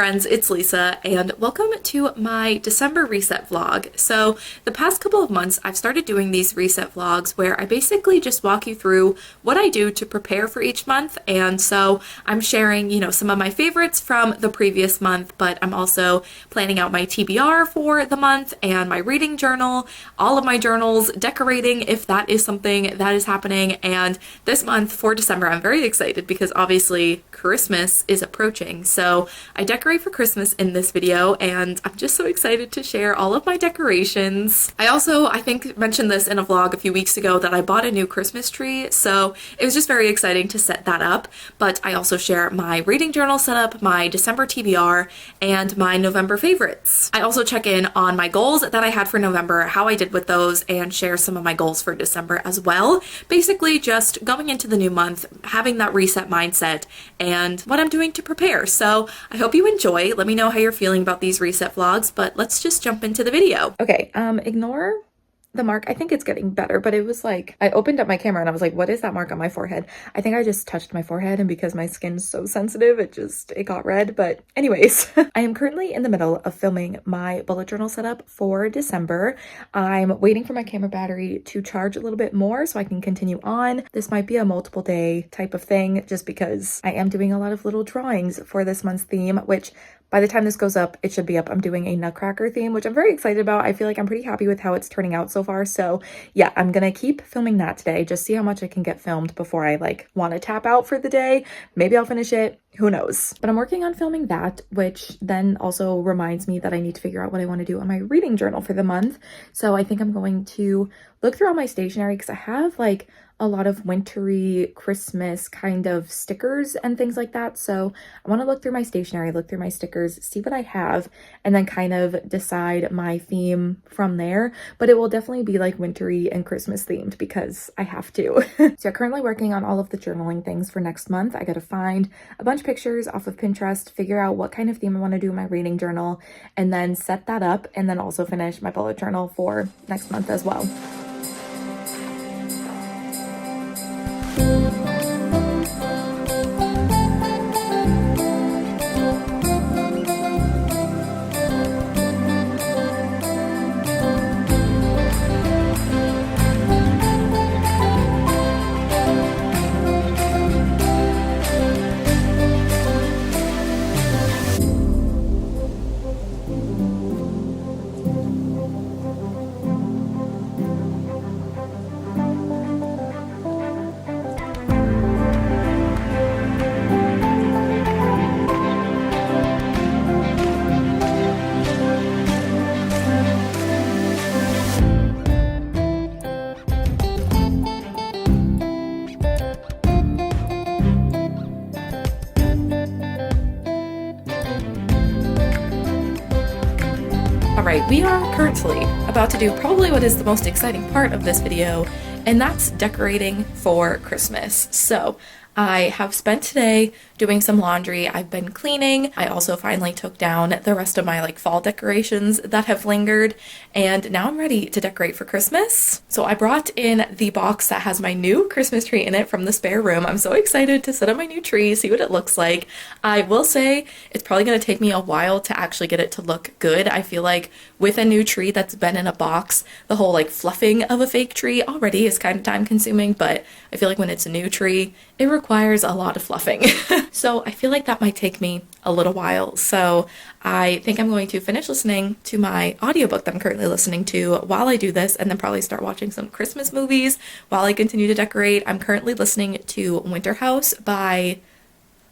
friends, it's Lisa, and welcome to my December reset vlog. So the past couple of months, I've started doing these reset vlogs where I basically just walk you through what I do to prepare for each month. And so I'm sharing, some of my favorites from the previous month, but I'm also planning out my TBR for the month and my reading journal, all of my journals, decorating if that is something that is happening. And this month for December, I'm very excited because obviously Christmas is approaching. So I decorate for Christmas in this video, and I'm just so excited to share all of my decorations. I think mentioned this in a vlog a few weeks ago that I bought a new Christmas tree, so it was just very exciting to set that up. But I also share my reading journal setup, my December TBR, and my November favorites. I also check in on my goals that I had for November, how I did with those, and share some of my goals for December as well. Basically just going into the new month, having that reset mindset, and what I'm doing to prepare. So I hope you enjoy. Let me know how you're feeling about these reset vlogs, but let's just jump into the video. Okay, ignore the mark. I think it's getting better, but it was like, I opened up my camera and I was like, what is that mark on my forehead? I think I just touched my forehead, and because my skin's so sensitive, it got red. But anyways, I am currently in the middle of filming my bullet journal setup for December. I'm waiting for my camera battery to charge a little bit more so I can continue on. This might be a multiple day type of thing just because I am doing a lot of little drawings for this month's theme, which by the time this goes up, it should be up. I'm doing a Nutcracker theme, which I'm very excited about. I feel like I'm pretty happy with how it's turning out so far. So yeah, I'm gonna keep filming that today, just see how much I can get filmed before I want to tap out for the day. Maybe I'll finish it, who knows? But I'm working on filming that, which then also reminds me that I need to figure out what I want to do on my reading journal for the month. So I think I'm going to look through all my stationery because I have a lot of wintry Christmas kind of stickers and things like that. So I want to look through my stationery, look through my stickers, see what I have, and then kind of decide my theme from there. But it will definitely be wintry and Christmas themed because I have to. So I'm currently working on all of the journaling things for next month. I got to find a bunch of pictures off of Pinterest, figure out what kind of theme I want to do in my reading journal, and then set that up, and then also finish my bullet journal for next month as well. Alright, we are currently about to do probably what is the most exciting part of this video, and that's decorating for Christmas. So I have spent today doing some laundry. I've been cleaning. I also finally took down the rest of my fall decorations that have lingered, and now I'm ready to decorate for Christmas. So I brought in the box that has my new Christmas tree in it from the spare room. I'm so excited to set up my new tree, see what it looks like. I will say it's probably going to take me a while to actually get it to look good. I feel like with a new tree that's been in a box, the whole fluffing of a fake tree already is kind of time consuming, but I feel like when it's a new tree, it requires a lot of fluffing. So I feel like that might take me a little while. So I think I'm going to finish listening to my audiobook that I'm currently listening to while I do this, and then probably start watching some Christmas movies while I continue to decorate. I'm currently listening to Winter House by...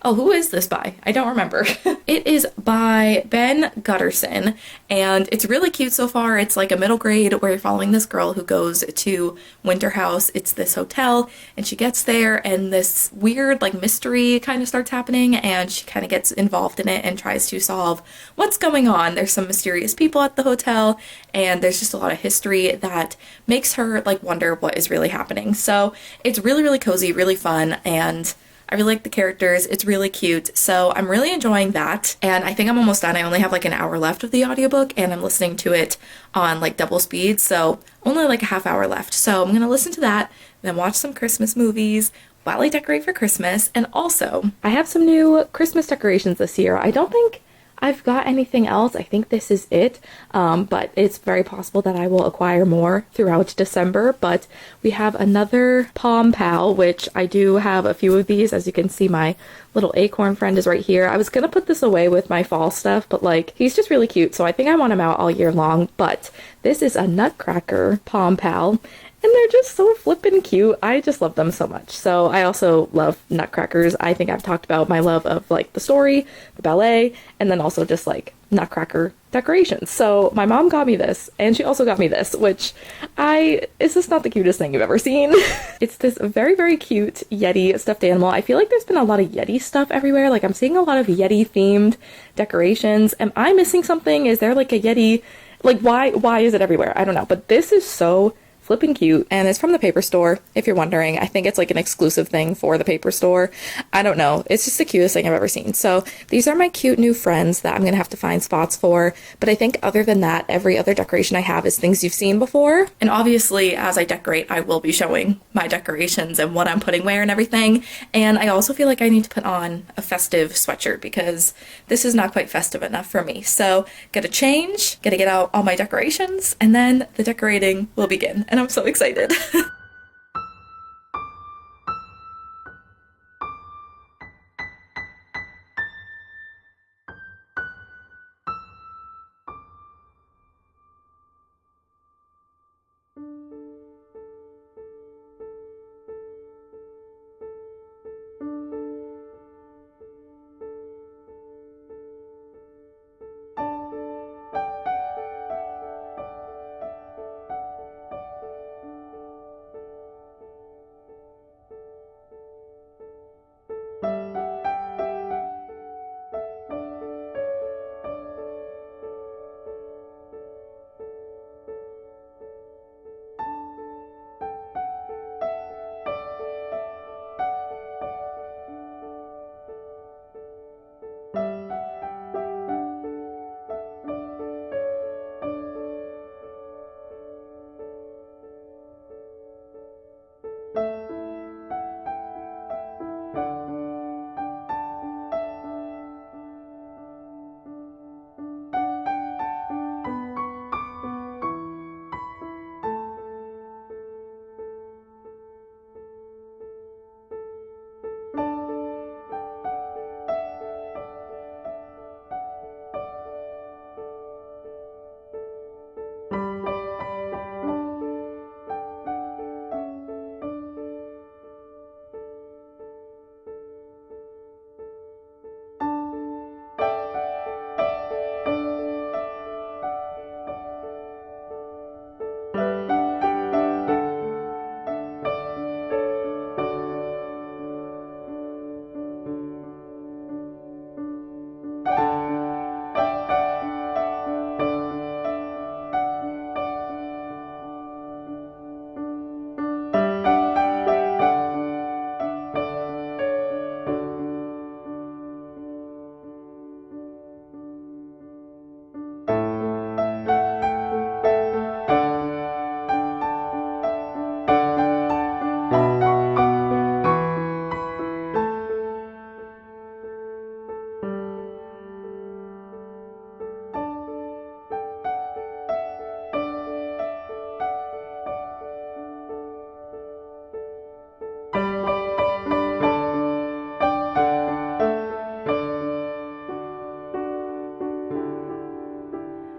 Oh, who is this by? I don't remember. It is by Ben Gutterson, and it's really cute so far. It's like a middle grade where you're following this girl who goes to Winter House. It's this hotel, and she gets there, and this weird mystery kind of starts happening, and she kind of gets involved in it and tries to solve what's going on. There's some mysterious people at the hotel, and there's just a lot of history that makes her wonder what is really happening. So it's really, really cozy, really fun, and I really like the characters. It's really cute. So I'm really enjoying that. And I think I'm almost done. I only have an hour left of the audiobook, and I'm listening to it on double speed. So only a half hour left. So I'm going to listen to that, then watch some Christmas movies while I decorate for Christmas. And also, I have some new Christmas decorations this year. I don't think I've got anything else. I think this is it, but it's very possible that I will acquire more throughout December. But we have another Palm Pal, which I do have a few of these. As you can see, my little acorn friend is right here. I was gonna put this away with my fall stuff, but like, he's just really cute, so I think I want him out all year long. But this is a Nutcracker Palm Pal, and they're just so flippin' cute. I just love them so much. So I also love Nutcrackers. I think I've talked about my love of like the story, the ballet, and then also just like Nutcracker decorations. So my mom got me this, and she also got me this, which it's just not the cutest thing you've ever seen. It's this very, very cute Yeti stuffed animal. I feel like there's been a lot of Yeti stuff everywhere. Like I'm seeing a lot of Yeti themed decorations. Am I missing something? Is there like a Yeti? Like why is it everywhere? I don't know. But this is so flippin' cute, and it's from the paper store, if you're wondering. I think it's like an exclusive thing for the paper store. I don't know. It's just the cutest thing I've ever seen. So these are my cute new friends that I'm gonna have to find spots for. But I think other than that, every other decoration I have is things you've seen before. And obviously, as I decorate, I will be showing my decorations and what I'm putting where and everything. And I also feel like I need to put on a festive sweatshirt because this is not quite festive enough for me. So gotta change, gotta get out all my decorations, and then the decorating will begin. And I'm so excited.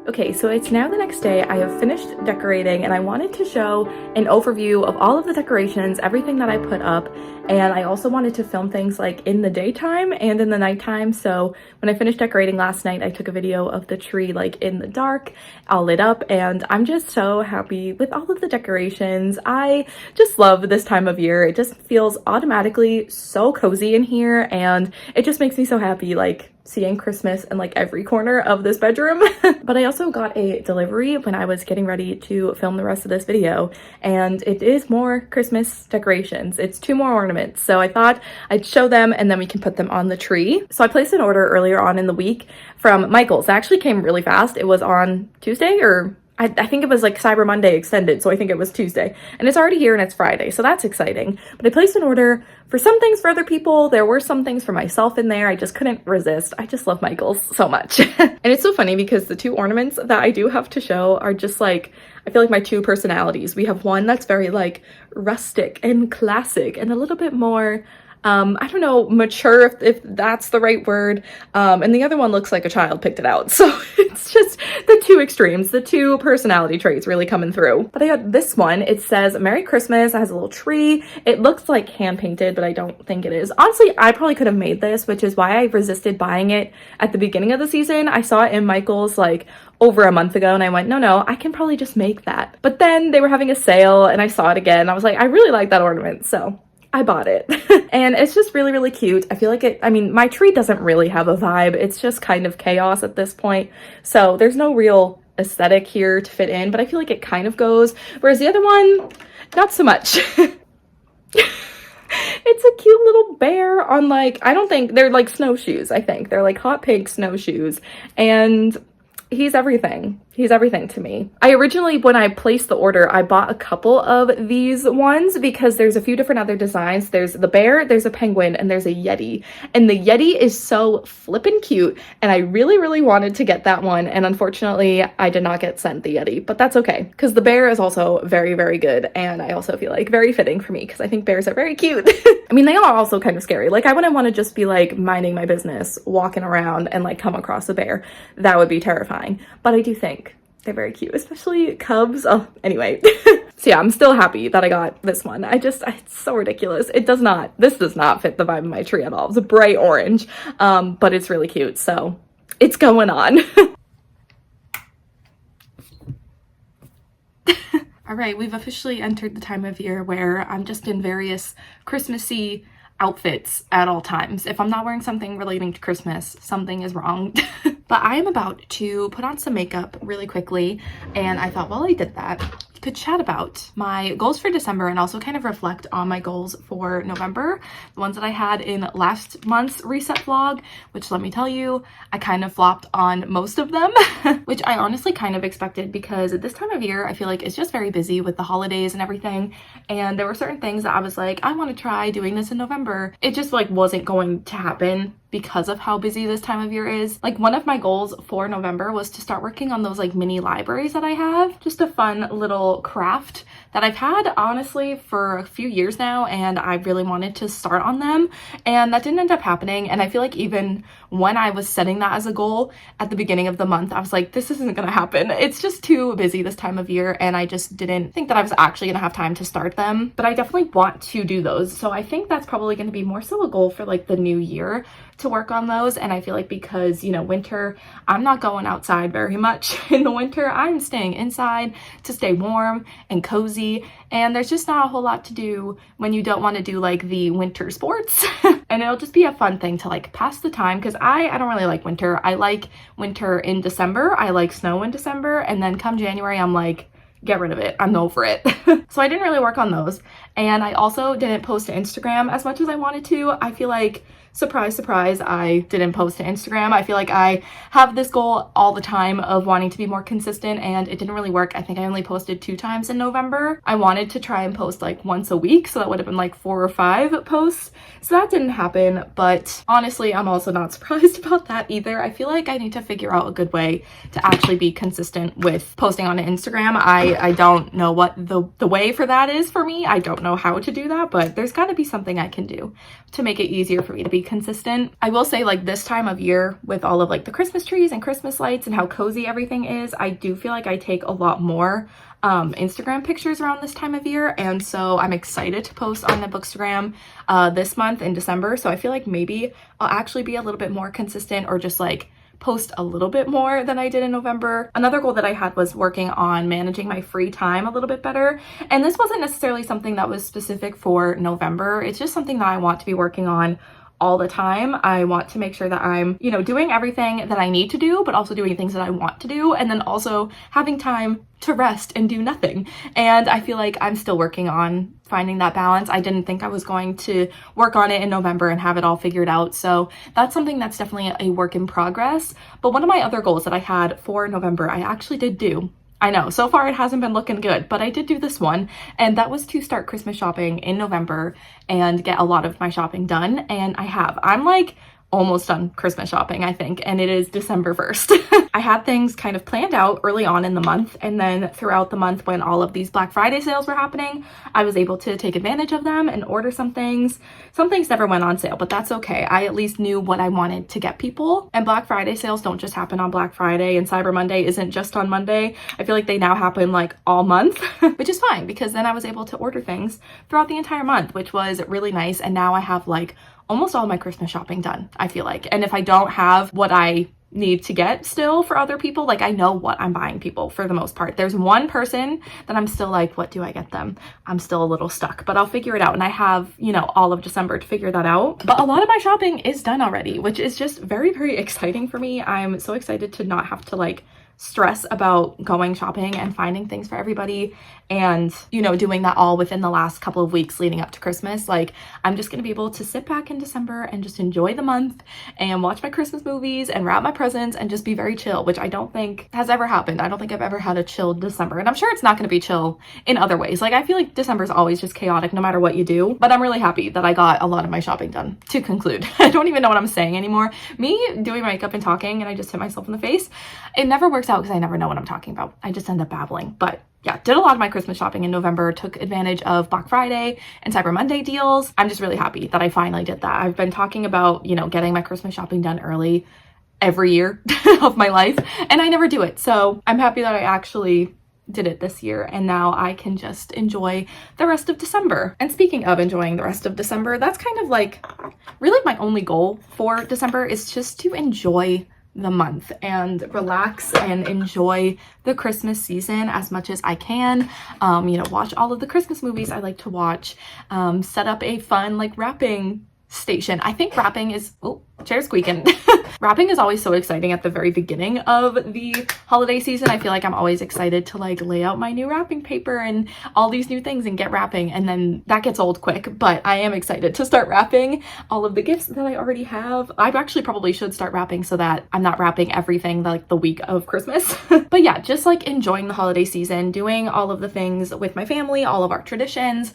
Okay, so it's now the next day. I have finished decorating and I wanted to show an overview of all of the decorations, everything that I put up, and I also wanted to film things like in the daytime and in the nighttime. So when I finished decorating last night, I took a video of the tree like in the dark, all lit up, and I'm just so happy with all of the decorations. I just love this time of year. It just feels automatically so cozy in here, and it just makes me so happy, like seeing Christmas in like every corner of this bedroom. But I also got a delivery when I was getting ready to film the rest of this video, and it is more Christmas decorations. It's 2 more ornaments, so I thought I'd show them and then we can put them on the tree. So I placed an order earlier on in the week from Michael's. It actually came really fast. It was on Tuesday, or I think it was like Cyber Monday extended, so I think it was Tuesday. And it's already here and it's Friday, so that's exciting. But I placed an order for some things for other people. There were some things for myself in there. I just couldn't resist. I just love Michaels so much. And it's so funny because the two ornaments that I do have to show are just like, I feel like my two personalities. We have one that's very like rustic and classic and a little bit more I don't know, mature, if that's the right word. And the other one looks like a child picked it out. So it's just the two extremes, the two personality traits really coming through. But I got this one. It says Merry Christmas. It has a little tree. It looks like hand painted, but I don't think it is. Honestly, I probably could have made this, which is why I resisted buying it at the beginning of the season. I saw it in Michael's like over a month ago and I went, no, I can probably just make that. But then they were having a sale and I saw it again. I was like, I really like that ornament. So I bought it. And it's just really, really cute. I feel like my tree doesn't really have a vibe. It's just kind of chaos at this point. So there's no real aesthetic here to fit in, but I feel like it kind of goes. Whereas the other one, not so much. It's a cute little bear on like, I don't think, they're like snowshoes, I think. They're like hot pink snowshoes. And he's everything. He's everything to me. I originally, when I placed the order, I bought a couple of these ones because there's a few different other designs. There's the bear, there's a penguin, and there's a yeti. And the yeti is so flippin' cute. And I really, really wanted to get that one. And unfortunately, I did not get sent the yeti, but that's okay. Because the bear is also very, very good. And I also feel like very fitting for me because I think bears are very cute. I mean, they are also kind of scary. Like I wouldn't want to just be like minding my business, walking around and like come across a bear. That would be terrifying. But I do think they're very cute, especially cubs. Oh, anyway. So yeah, I'm still happy that I got this one. It's so ridiculous. This does not fit the vibe of my tree at all. It's a bright orange, but it's really cute. So it's going on. All right, we've officially entered the time of year where I'm just in various Christmassy outfits at all times. If I'm not wearing something relating to Christmas, something is wrong. But I am about to put on some makeup really quickly, and I thought while I did that, I could chat about my goals for December and also kind of reflect on my goals for November, the ones that I had in last month's reset vlog, which let me tell you, I kind of flopped on most of them, which I honestly kind of expected because at this time of year, I feel like it's just very busy with the holidays and everything. And there were certain things that I was like, I want to try doing this in November. It just like wasn't going to happen because of how busy this time of year is. Like one of my goals for November was to start working on those like mini libraries that I have. Just a fun little craft that I've had honestly for a few years now, and I really wanted to start on them, and that didn't end up happening. And I feel like even when I was setting that as a goal at the beginning of the month, I was like, this isn't gonna happen. It's just too busy this time of year, and I just didn't think that I was actually gonna have time to start them. But I definitely want to do those. So I think that's probably gonna be more so a goal for like the new year to work on those. And I feel like because, you know, winter, I'm not going outside very much in the winter. I'm staying inside to stay warm and cozy, and there's just not a whole lot to do when you don't want to do like the winter sports. And it'll just be a fun thing to like pass the time, because I don't really like winter. I like winter in December. I like snow in December, and then come January I'm like, get rid of it. I'm over it. So I didn't really work on those. And I also didn't post to Instagram as much as I wanted to. I feel like, surprise, surprise, I didn't post to Instagram. I feel like I have this goal all the time of wanting to be more consistent, and it didn't really work. I think I only posted 2 times in November. I wanted to try and post like once a week, so that would have been like 4 or 5 posts. So that didn't happen, but honestly, I'm also not surprised about that either. I feel like I need to figure out a good way to actually be consistent with posting on Instagram. I don't know what the way for that is for me. I don't know how to do that, but there's got to be something I can do to make it easier for me to be consistent. I will say, like, this time of year with all of like the Christmas trees and Christmas lights and how cozy everything is, I do feel like I take a lot more Instagram pictures around this time of year, and so I'm excited to post on the Bookstagram this month in December. So I feel like maybe I'll actually be a little bit more consistent, or just like post a little bit more than I did in November. Another goal that I had was working on managing my free time a little bit better. And this wasn't necessarily something that was specific for November. It's just something that I want to be working on all the time. I want to make sure that I'm, you know, doing everything that I need to do, but also doing things that I want to do, and then also having time to rest and do nothing. And I feel like I'm still working on finding that balance. I didn't think I was going to work on it in November and have it all figured out. So that's something that's definitely a work in progress. But one of my other goals that I had for November, I actually did do. I know, so far it hasn't been looking good, but I did do this one, and that was to start Christmas shopping in November and get a lot of my shopping done, and I have. I'm like almost done Christmas shopping, I think, and it is December 1st. I had things kind of planned out early on in the month, and then throughout the month when all of these Black Friday sales were happening, I was able to take advantage of them and order some things. Some things never went on sale, but that's okay. I at least knew what I wanted to get people. And Black Friday sales don't just happen on Black Friday, and Cyber Monday isn't just on Monday. I feel like they now happen like all month, which is fine because then I was able to order things throughout the entire month, which was really nice. And now I have like almost all my Christmas shopping done, I feel like. And if I don't have what I need to get still for other people, like I know what I'm buying people for the most part. There's one person that I'm still like, what do I get them? I'm still a little stuck, but I'll figure it out. And I have, you know, all of December to figure that out. But a lot of my shopping is done already, which is just very, very exciting for me. I'm so excited to not have to like stress about going shopping and finding things for everybody and, you know, doing that all within the last couple of weeks leading up to Christmas. Like, I'm just gonna be able to sit back in December and just enjoy the month and watch my Christmas movies and wrap my presents and just be very chill, which I don't think has ever happened. I don't think I've ever had a chill December, and I'm sure it's not gonna be chill in other ways. Like, I feel like December's always just chaotic no matter what you do, but I'm really happy that I got a lot of my shopping done. To conclude, I don't even know what I'm saying anymore. Me doing makeup and talking and I just hit myself in the face, it never works out because I never know what I'm talking about. I just end up babbling. But yeah, did a lot of my Christmas shopping in November, took advantage of Black Friday and Cyber Monday deals. I'm just really happy that I finally did that. I've been talking about, you know, getting my Christmas shopping done early every year of my life, and I never do it. So I'm happy that I actually did it this year, and now I can just enjoy the rest of December. And speaking of enjoying the rest of December, that's kind of like really my only goal for December is just to enjoy the month and relax and enjoy the Christmas season as much as I can. You know, watch all of the Christmas movies I like to watch, set up a fun like wrapping station. I think wrapping is, oh, chair squeaking. Wrapping is always so exciting at the very beginning of the holiday season. I feel like I'm always excited to like lay out my new wrapping paper and all these new things and get wrapping, and then that gets old quick, but I am excited to start wrapping all of the gifts that I already have. I actually probably should start wrapping so that I'm not wrapping everything like the week of Christmas. But yeah, just like enjoying the holiday season, doing all of the things with my family, all of our traditions,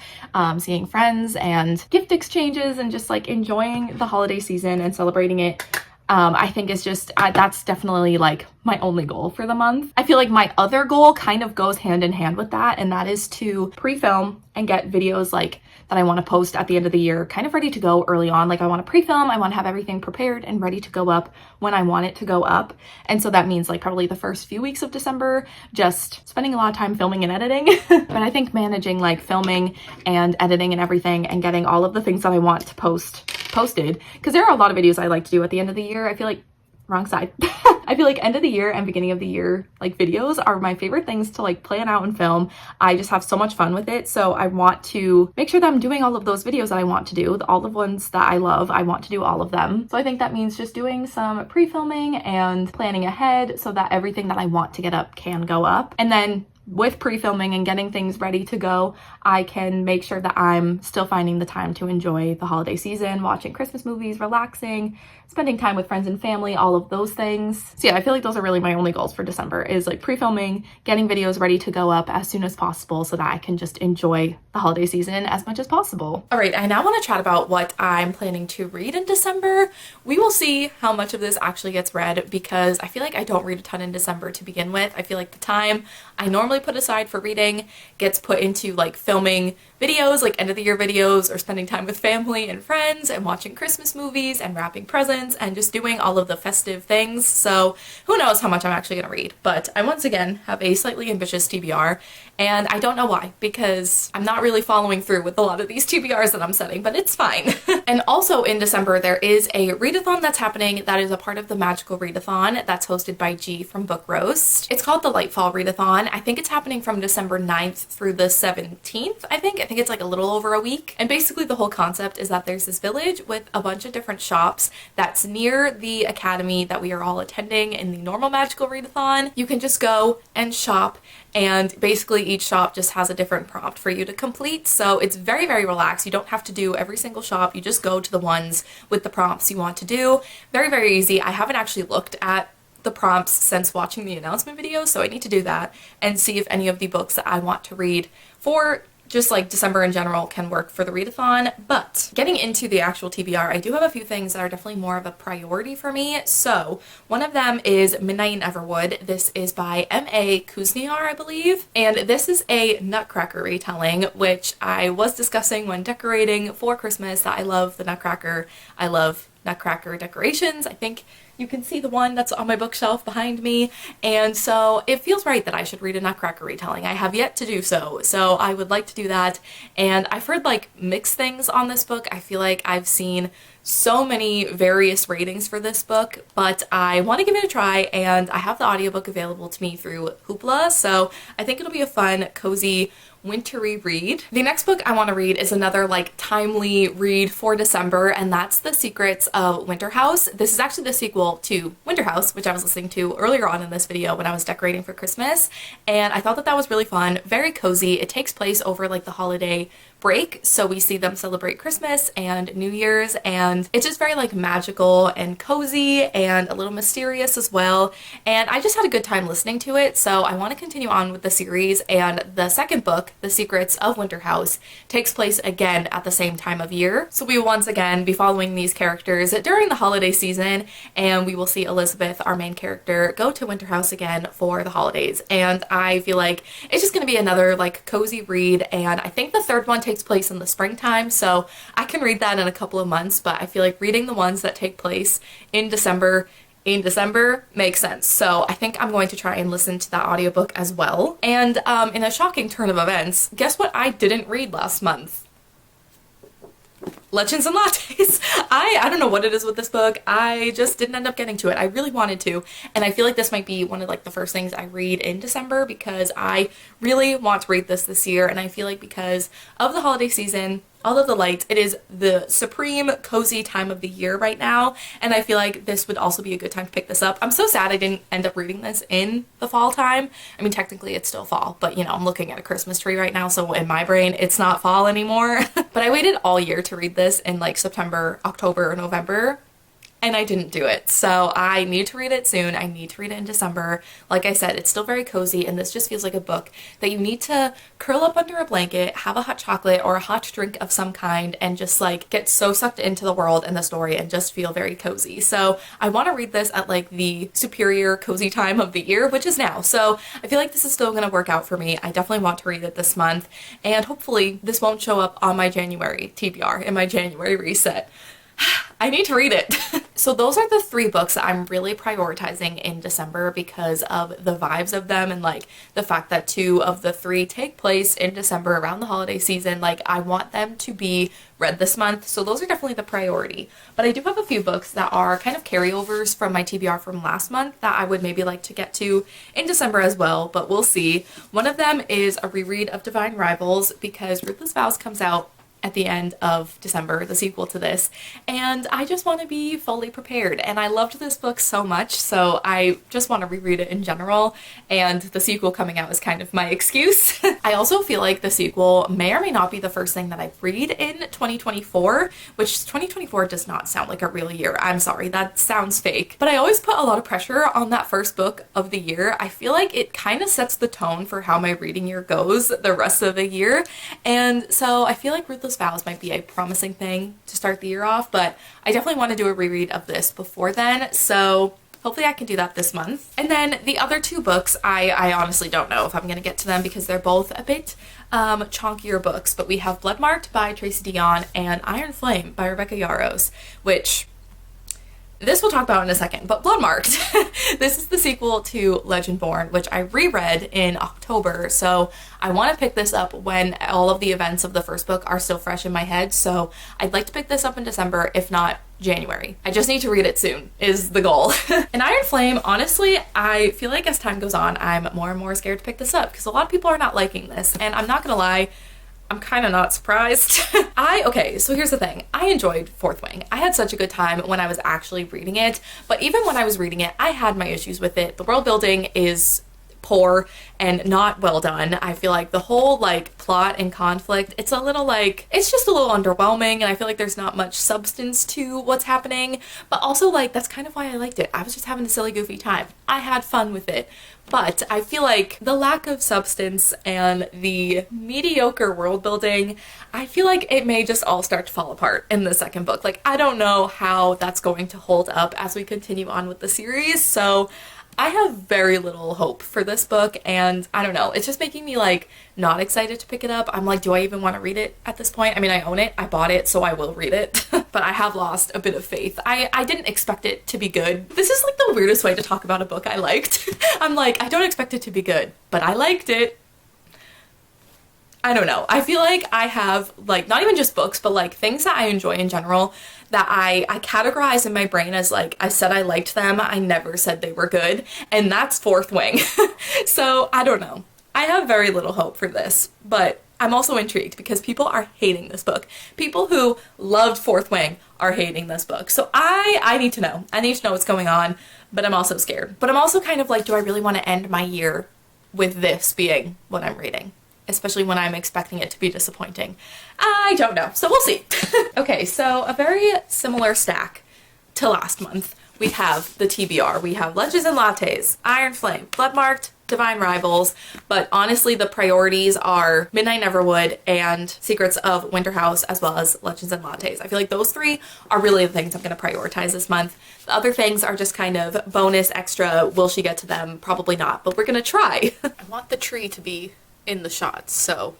seeing friends and gift exchanges, and just like enjoying the holiday season and celebrating it. I think is just, that's definitely like my only goal for the month. I feel like my other goal kind of goes hand in hand with that, and that is to pre-film and get videos like that I want to post at the end of the year kind of ready to go early on. Like I want to pre-film, I want to have everything prepared and ready to go up when I want it to go up. And so that means like probably the first few weeks of December, just spending a lot of time filming and editing. But I think managing like filming and editing and everything and getting all of the things that I want to posted, because there are a lot of videos I like to do at the end of the year. I feel like wrong side. I feel like end of the year and beginning of the year like videos are my favorite things to like plan out and film. I just have so much fun with it. So I want to make sure that I'm doing all of those videos that I want to do, all the ones that I love. I want to do all of them. So I think that means just doing some pre-filming and planning ahead so that everything that I want to get up can go up. And then with pre-filming and getting things ready to go, I can make sure that I'm still finding the time to enjoy the holiday season, watching Christmas movies, relaxing, spending time with friends and family, all of those things. So yeah, I feel like those are really my only goals for December, is like pre-filming, getting videos ready to go up as soon as possible so that I can just enjoy the holiday season as much as possible. All right, I now want to chat about what I'm planning to read in December. We will see how much of this actually gets read, because I feel like I don't read a ton in December to begin with. I feel like the time I normally put aside for reading gets put into like filming videos, like end of the year videos, or spending time with family and friends and watching Christmas movies and wrapping presents and just doing all of the festive things. So who knows how much I'm actually going to read, but I once again have a slightly ambitious TBR, and I don't know why, because I'm not really following through with a lot of these TBRs that I'm setting, but it's fine. And also in December, there is a readathon that's happening that is a part of the Magical Readathon that's hosted by G from Book Roast. It's called the Lightfall Readathon. I think it's happening from December 9th through the 17th, I think it's like a little over a week. And basically the whole concept is that there's this village with a bunch of different shops that's near the academy that we are all attending in the normal Magical Readathon. You can just go and shop, and basically each shop just has a different prompt for you to complete. So it's very, very relaxed. You don't have to do every single shop. You just go to the ones with the prompts you want to do. Very, very easy. I haven't actually looked at the prompts since watching the announcement video, so I need to do that and see if any of the books that I want to read for just like December in general can work for the readathon. But getting into the actual TBR, I do have a few things that are definitely more of a priority for me. So one of them is Midnight in Everwood. This is by M.A. Kuzniar, I believe, and this is a Nutcracker retelling, which I was discussing when decorating for Christmas, that I love the Nutcracker. I love Nutcracker decorations. I think you can see the one that's on my bookshelf behind me, and so it feels right that I should read a Nutcracker retelling. I have yet to do so, so I would like to do that. And I've heard like mixed things on this book. I feel like I've seen so many various ratings for this book, but I want to give it a try, and I have the audiobook available to me through Hoopla, so I think it'll be a fun, cozy, wintry read. The next book I want to read is another like timely read for December, and that's The Secrets of Winter House. This is actually the sequel to Winter House, which I was listening to earlier on in this video when I was decorating for Christmas, and I thought that that was really fun, very cozy. It takes place over like the holiday break, so we see them celebrate Christmas and New Year's, and it's just very like magical and cozy and a little mysterious as well, and I just had a good time listening to it, so I want to continue on with the series. And the second book, The Secrets of Winter House, takes place again at the same time of year, so we will once again be following these characters during the holiday season, and we will see Elizabeth, our main character, go to Winter House again for the holidays. And I feel like it's just going to be another like cozy read, and I think the third one takes place in the springtime, so I can read that in a couple of months, but I feel like reading the ones that take place in December makes sense. So I think I'm going to try and listen to that audiobook as well. And in a shocking turn of events, guess what I didn't read last month? Legends and Lattes. I don't know what it is with this book. I just didn't end up getting to it. I really wanted to, and I feel like this might be one of like the first things I read in December, because I really want to read this year, and I feel like because of the holiday season, all of the lights, it is the supreme cozy time of the year right now, and I feel like this would also be a good time to pick this up. I'm so sad I didn't end up reading this in the fall time. I mean, technically it's still fall, but you know, I'm looking at a Christmas tree right now, so in my brain it's not fall anymore. But I waited all year to read this in like September, October, or November, and I didn't do it. So I need to read it soon. I need to read it in December. Like I said, it's still very cozy, and this just feels like a book that you need to curl up under a blanket, have a hot chocolate or a hot drink of some kind, and just like get so sucked into the world and the story and just feel very cozy. So I want to read this at like the superior cozy time of the year, which is now. So I feel like this is still going to work out for me. I definitely want to read it this month, and hopefully this won't show up on my January TBR, in my January reset. I need to read it. So those are the three books that I'm really prioritizing in December because of the vibes of them, and like the fact that two of the three take place in December around the holiday season. Like I want them to be read this month, so those are definitely the priority. But I do have a few books that are kind of carryovers from my TBR from last month that I would maybe like to get to in December as well, but we'll see. One of them is a reread of Divine Rivals, because Ruthless Vows comes out at the end of December, the sequel to this, and I just want to be fully prepared, and I loved this book so much, so I just want to reread it in general, and the sequel coming out is kind of my excuse. I also feel like the sequel may or may not be the first thing that I read in 2024, which 2024 does not sound like a real year. I'm sorry, that sounds fake, but I always put a lot of pressure on that first book of the year. I feel like it kind of sets the tone for how my reading year goes the rest of the year, and so I feel like Ruthless Vows might be a promising thing to start the year off, but I definitely want to do a reread of this before then, so hopefully I can do that this month. And then the other two books, I honestly don't know if I'm going to get to them because they're both a bit chonkier books, but we have Bloodmarked by Tracy Dion and Iron Flame by Rebecca Yarros, which this we'll talk about in a second, but Bloodmarked. This is the sequel to Legendborn, which I reread in October, so I want to pick this up when all of the events of the first book are still fresh in my head, so I'd like to pick this up in December, if not January. I just need to read it soon, is the goal. And Iron Flame, honestly, I feel like as time goes on, I'm more and more scared to pick this up, because a lot of people are not liking this, and I'm not gonna lie, I'm kind of not surprised. Okay, so here's the thing. I enjoyed Fourth Wing. I had such a good time when I was actually reading it, but even when I was reading it, I had my issues with it. The world building is poor and not well done. I feel like the whole like plot and conflict, it's a little like, it's just a little underwhelming, and I feel like there's not much substance to what's happening, but also like that's kind of why I liked it. I was just having a silly goofy time. I had fun with it. But I feel like the lack of substance and the mediocre world building, I feel like it may just all start to fall apart in the second book. Like, I don't know how that's going to hold up as we continue on with the series, so I have very little hope for this book, and I don't know, it's just making me like not excited to pick it up. I'm like, do I even want to read it at this point? I mean, I own it, I bought it, so I will read it, but I have lost a bit of faith. I didn't expect it to be good. This is like the weirdest way to talk about a book I liked. I'm like, I don't expect it to be good, but I liked it. I don't know. I feel like I have, like, not even just books, but like things that I enjoy in general that I categorize in my brain as like, I said I liked them, I never said they were good, and that's Fourth Wing. So I don't know. I have very little hope for this, but I'm also intrigued because people are hating this book. People who loved Fourth Wing are hating this book. So I need to know. I need to know what's going on, but I'm also scared. But I'm also kind of like, do I really want to end my year with this being what I'm reading? Especially when I'm expecting it to be disappointing. I don't know, so we'll see. Okay, so a very similar stack to last month. We have the TBR, we have Lunches and Lattes, Iron Flame, Bloodmarked, Divine Rivals, but honestly the priorities are Midnight Neverwood and Secrets of Winter House, as well as Lunches and Lattes. I feel like those three are really the things I'm going to prioritize this month. The other things are just kind of bonus, extra, will she get to them? Probably not, but we're going to try. I want the tree to be in the shots, so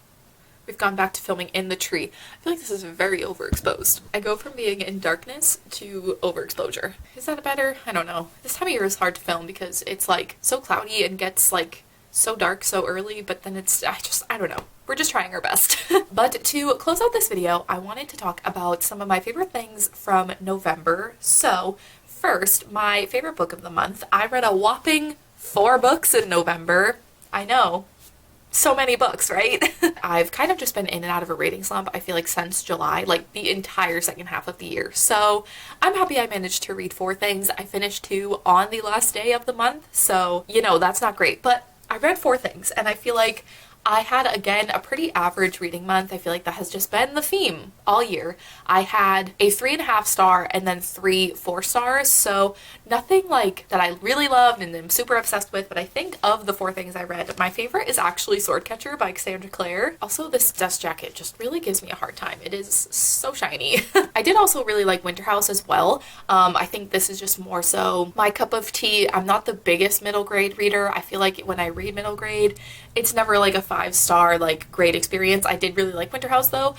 we've gone back to filming in the tree. I feel like this is very overexposed. I go from being in darkness to overexposure. Is that better? I don't know. This time of year is hard to film because it's like so cloudy and gets like so dark so early, but then it's, I don't know. We're just trying our best. But to close out this video, I wanted to talk about some of my favorite things from November. So first, my favorite book of the month. I read a whopping 4 books in November. I know. So many books, right? I've kind of just been in and out of a reading slump, I feel like, since July, like the entire second half of the year. So I'm happy I managed to read 4 things. I finished 2 on the last day of the month, so, you know, that's not great. But I read 4 things, and I feel like I had, again, a pretty average reading month. I feel like that has just been the theme all year. I had a 3.5 star and then 3 4 stars, so nothing like that I really loved and am super obsessed with, but I think of the 4 things I read, my favorite is actually Swordcatcher by Cassandra Clare. Also, this dust jacket just really gives me a hard time. It is so shiny. I did also really like Winter House as well. I think this is just more so my cup of tea. I'm not the biggest middle grade reader. I feel like when I read middle grade, it's never like a 5-star like great experience. I did really like Winter House though.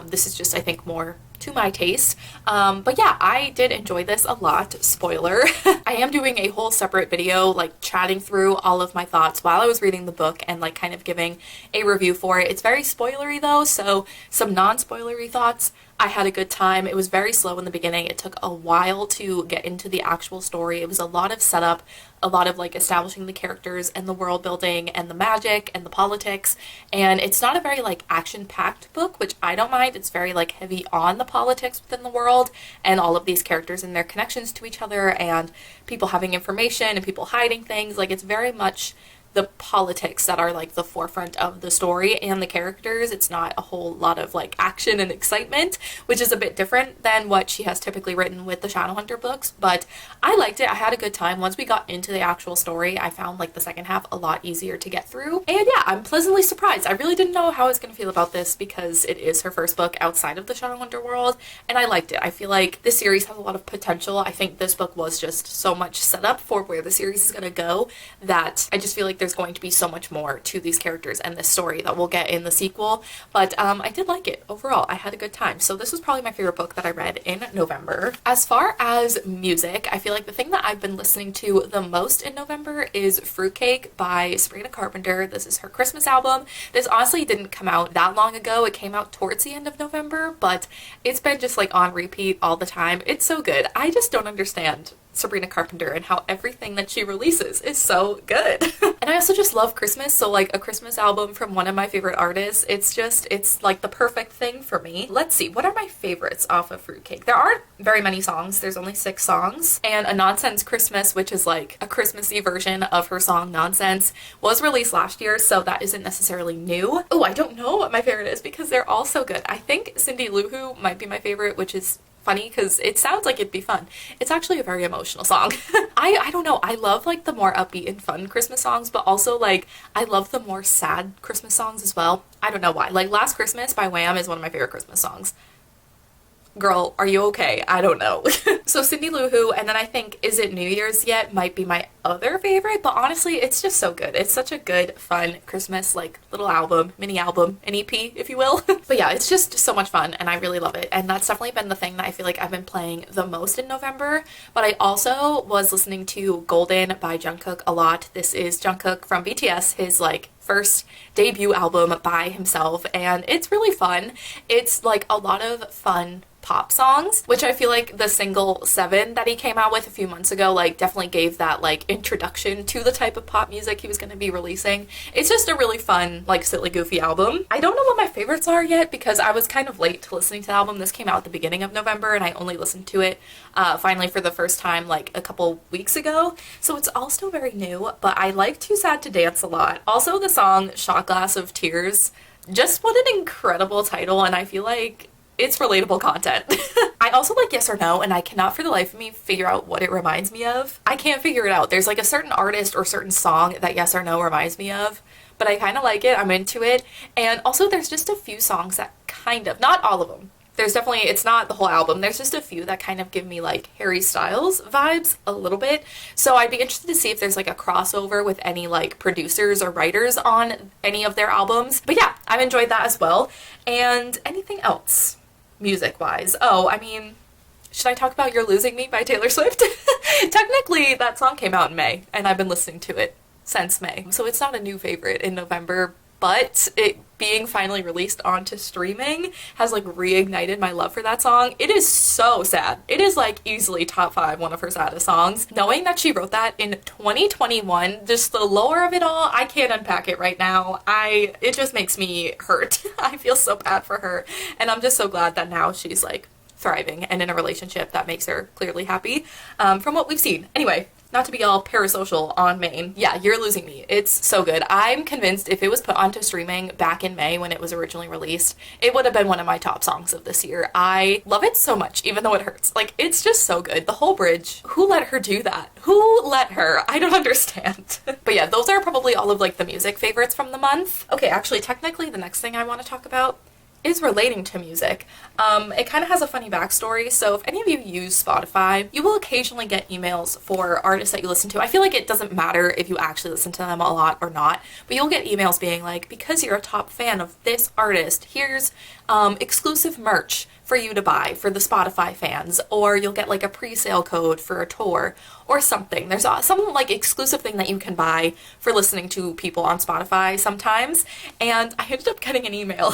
This is just, I think, more to my taste. But yeah, I did enjoy this a lot. Spoiler. I am doing a whole separate video like chatting through all of my thoughts while I was reading the book and like kind of giving a review for it. It's very spoilery though, so some non-spoilery thoughts. I had a good time. It was very slow in the beginning. It took a while to get into the actual story. It was a lot of setup, a lot of like establishing the characters and the world building and the magic and the politics. And it's not a very like action-packed book, which I don't mind. It's very like heavy on the politics within the world and all of these characters and their connections to each other and people having information and people hiding things. Like, it's very much the politics that are like the forefront of the story and the characters. It's not a whole lot of like action and excitement, which is a bit different than what she has typically written with the Shadowhunter books, but I liked it. I had a good time. Once we got into the actual story, I found like the second half a lot easier to get through. And yeah, I'm pleasantly surprised. I really didn't know how I was going to feel about this because it is her first book outside of the Shadowhunter world, and I liked it. I feel like this series has a lot of potential. I think this book was just so much set up for where the series is going to go that I just feel like there's going to be so much more to these characters and this story that we'll get in the sequel. But I did like it overall. I had a good time. So this was probably my favorite book that I read in November. As far as music, I feel like the thing that I've been listening to the most in November is Fruitcake by Sabrina Carpenter. This is her Christmas album. This honestly didn't come out that long ago. It came out towards the end of November, but it's been just like on repeat all the time. It's so good. I just don't understand Sabrina Carpenter and how everything that she releases is so good. And I also just love Christmas, so like a Christmas album from one of my favorite artists, it's like the perfect thing for me. Let's see, what are my favorites off of Fruitcake? There aren't very many songs, there's only 6 songs, and A Nonsense Christmas, which is like a Christmassy version of her song Nonsense, was released last year, so that isn't necessarily new. Oh, I don't know what my favorite is because they're all so good. I think Cindy Lou Who might be my favorite, which is funny because it sounds like it'd be fun. It's actually a very emotional song. I don't know, I love like the more upbeat and fun Christmas songs, but also like I love the more sad Christmas songs as well. I don't know why. Like Last Christmas by Wham is one of my favorite Christmas songs. Girl, are you okay? I don't know. So Cindy Lou Who, and then I think Is It New Year's Yet might be my other favorite, but honestly, it's just so good. It's such a good, fun Christmas, like, little album, mini album, an EP, if you will. But yeah, it's just so much fun, and I really love it, and that's definitely been the thing that I feel like I've been playing the most in November, but I also was listening to Golden by Jungkook a lot. This is Jungkook from BTS, his, like, first debut album by himself, and it's really fun. It's, like, a lot of fun pop songs, which I feel like the single 7 that he came out with a few months ago like definitely gave that like introduction to the type of pop music he was going to be releasing. It's just a really fun, like, silly, goofy album. I don't know what my favorites are yet because I was kind of late to listening to the album. This came out at the beginning of November and I only listened to it finally for the first time like a couple weeks ago, so it's all still very new, but I like Too Sad to Dance a lot. Also the song Shot Glass of Tears, just what an incredible title, and I feel like it's relatable content. I also like Yes or No, and I cannot for the life of me figure out what it reminds me of. I can't figure it out. There's like a certain artist or certain song that Yes or No reminds me of, but I kind of like it. I'm into it. And also there's just a few songs that kind of, not all of them. There's definitely, it's not the whole album. There's just a few that kind of give me like Harry Styles vibes a little bit. So I'd be interested to see if there's like a crossover with any like producers or writers on any of their albums. But yeah, I've enjoyed that as well. And anything else? Music-wise. Oh, I mean, should I talk about You're Losing Me by Taylor Swift? Technically, that song came out in May, and I've been listening to it since May. So it's not a new favorite in November, but it being finally released onto streaming has like reignited my love for that song. It is so sad. It is like easily top 5 one of her saddest songs. Knowing that she wrote that in 2021, just the lore of it all, I can't unpack it right now. It just makes me hurt. I feel so bad for her, and I'm just so glad that now she's like thriving and in a relationship that makes her clearly happy, from what we've seen. Anyway, not to be all parasocial on Maine. Yeah, You're Losing Me. It's so good. I'm convinced if it was put onto streaming back in May when it was originally released, it would have been one of my top songs of this year. I love it so much, even though it hurts. Like, it's just so good. The whole bridge. Who let her do that? Who let her? I don't understand. But yeah, those are probably all of like the music favorites from the month. Okay, actually, technically the next thing I want to talk about is relating to music. It kind of has a funny backstory, so if any of you use Spotify, you will occasionally get emails for artists that you listen to. I feel like it doesn't matter if you actually listen to them a lot or not, but you'll get emails being like, because you're a top fan of this artist, here's exclusive merch for you to buy for the Spotify fans, or you'll get like a pre-sale code for a tour or something. There's some like exclusive thing that you can buy for listening to people on Spotify sometimes, and I ended up getting an email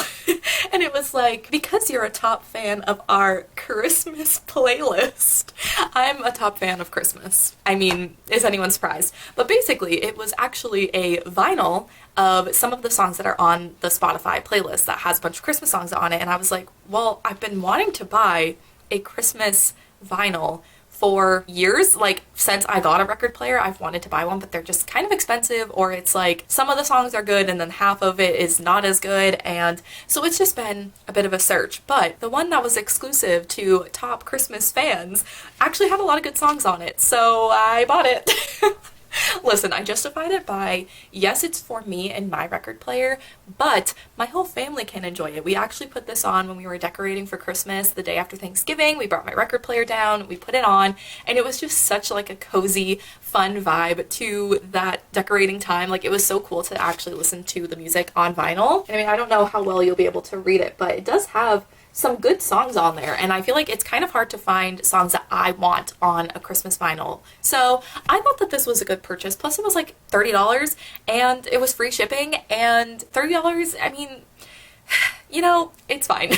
and it was like, because you're a top fan of our Christmas playlist. I'm a top fan of Christmas. I mean, is anyone surprised? But basically it was actually a vinyl of some of the songs that are on the Spotify playlist that has a bunch of Christmas songs on it, and I was like, well, I've been wanting to buy a Christmas vinyl for years. Like, since I got a record player, I've wanted to buy one, but they're just kind of expensive, or it's like some of the songs are good and then half of it is not as good, and so it's just been a bit of a search. But the one that was exclusive to top Christmas fans actually had a lot of good songs on it, so I bought it. Listen, I justified it by, yes, it's for me and my record player, but my whole family can enjoy it. We actually put this on when we were decorating for Christmas the day after Thanksgiving. We brought my record player down, we put it on, and it was just such like a cozy, fun vibe to that decorating time. Like, it was so cool to actually listen to the music on vinyl. I mean, I don't know how well you'll be able to read it, but it does have some good songs on there, and I feel like it's kind of hard to find songs that I want on a Christmas vinyl. So I thought that this was a good purchase. Plus it was like $30 and it was free shipping, and $30, I mean, you know, it's fine.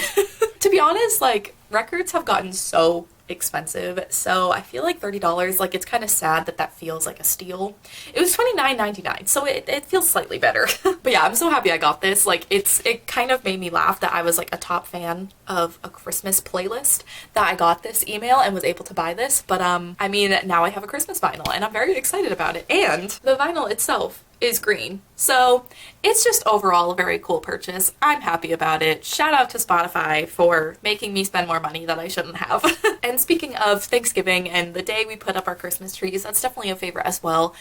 To be honest, like, records have gotten so expensive. So I feel like $30, like it's kind of sad that that feels like a steal. It was $29.99, so it feels slightly better. But yeah, I'm so happy I got this. Like it kind of made me laugh that I was like a top fan of a Christmas playlist that I got this email and was able to buy this. But I mean, now I have a Christmas vinyl and I'm very excited about it. And the vinyl itself is green. So it's just overall a very cool purchase. I'm happy about it. Shout out to Spotify for making me spend more money that I shouldn't have. And speaking of Thanksgiving and the day we put up our Christmas trees, that's definitely a favorite as well.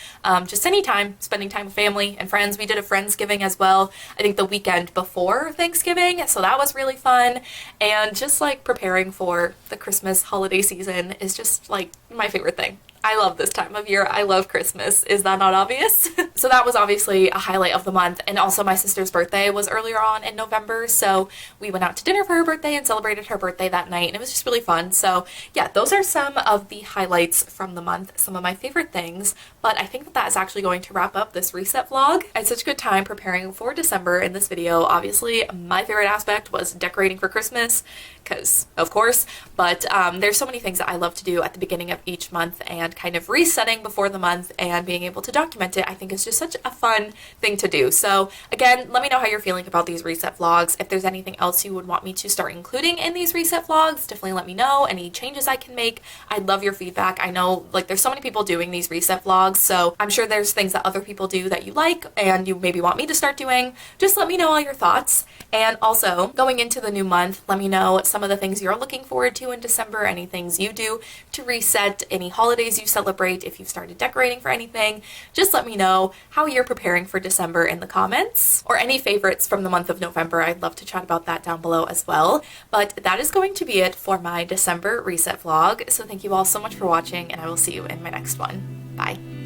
Just anytime, spending time with family and friends. We did a Friendsgiving as well, I think the weekend before Thanksgiving, so that was really fun. And just like preparing for the Christmas holiday season is just like my favorite thing. I love this time of year. I love Christmas. Is that not obvious? So that was obviously a highlight of the month. And also my sister's birthday was earlier on in November. So we went out to dinner for her birthday and celebrated her birthday that night. And it was just really fun. So yeah, those are some of the highlights from the month, some of my favorite things. But I think that that is actually going to wrap up this reset vlog. I had such a good time preparing for December in this video. Obviously, my favorite aspect was decorating for Christmas, because of course, but there's so many things that I love to do at the beginning of each month, and kind of resetting before the month and being able to document it, I think is just such a fun thing to do. So again, let me know how you're feeling about these reset vlogs. If there's anything else you would want me to start including in these reset vlogs, definitely let me know. Any changes I can make, I'd love your feedback. I know like there's so many people doing these reset vlogs, so I'm sure there's things that other people do that you like and you maybe want me to start doing. Just let me know all your thoughts. And also, going into the new month, let me know some of the things you're looking forward to in December, any things you do to reset, any holidays you celebrate, if you've started decorating for anything. Just let me know how you're preparing for December in the comments, or any favorites from the month of November. I'd love to chat about that down below as well. But that is going to be it for my December reset vlog. So thank you all so much for watching, and I will see you in my next one. Bye.